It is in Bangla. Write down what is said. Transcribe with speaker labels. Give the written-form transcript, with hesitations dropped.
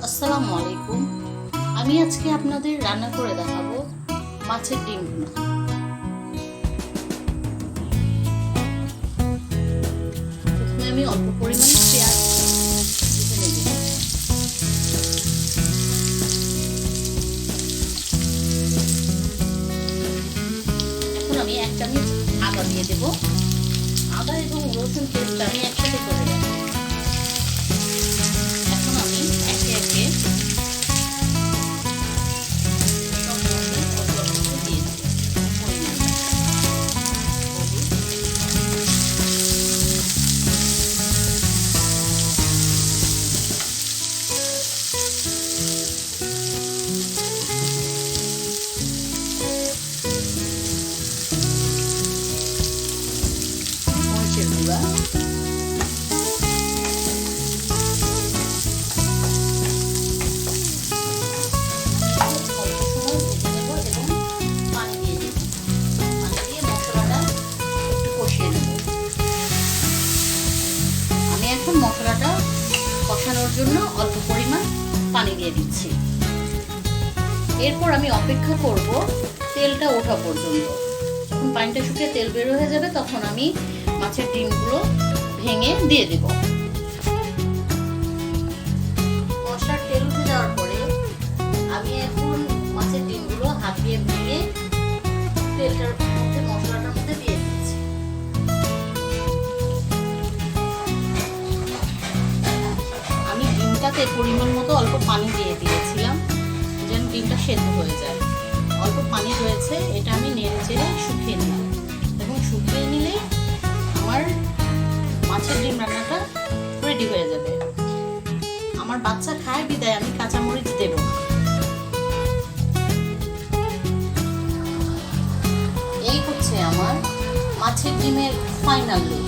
Speaker 1: আসসালামু আলাইকুম। আমি আজকে আপনাদের রান্না করে দেখাবো মাছের ডিম ভুনা। প্রথমে আমি অল্প পরিমাণ পেঁয়াজ ভেজে নেব। এখন আমি 1 চামচ আদা দিয়ে দেব। আদা এবং রসুন পেস্ট আমি একসাথে করে দেব। এখন আমি একে একে গুঁড়া, পানি দিয়ে দেব। পানি দিয়ে মশলাটা একটু কষিয়ে নেব। আমি এখন মশলাটা কষানোর জন্য অল্প পরিমাণ পানি দিয়ে দিচ্ছি। এরপর আমি অপেক্ষা করব তেলটা ওঠা পর্যন্ত। যখন পানিটা শুকিয়ে তেল বের হয়ে যাবে তখন আমি মাছের ডিমগুলো ভেঙে দিয়ে দেব। মশলার তেল উঠে যাওয়ার পরে আমি এখন মাছের ডিমগুলো হাত দিয়ে ভেঙে তেলটার মধ্যে মশলাটার মধ্যে দিয়ে দিচ্ছি। আমি ডিমটাতে পরিমাণ মতো অল্প পানি দিয়ে দিয়েছিলাম যেন ডিমটা সেদ্ধ হয়ে যায়। অল্প পানি রয়েছে, এটা আমি নেড়ে চেড়ে শুকিয়ে নিলাম এবং শুকিয়ে নিলে আমার মাছের ডিম রান্নাটা রেডি হয়ে যাবে। আমার বাচ্চা খায় বিদায় আমি কাঁচামরিচ দেব। এই হচ্ছে আমার মাছের ডিমের ফাইনাল লুক।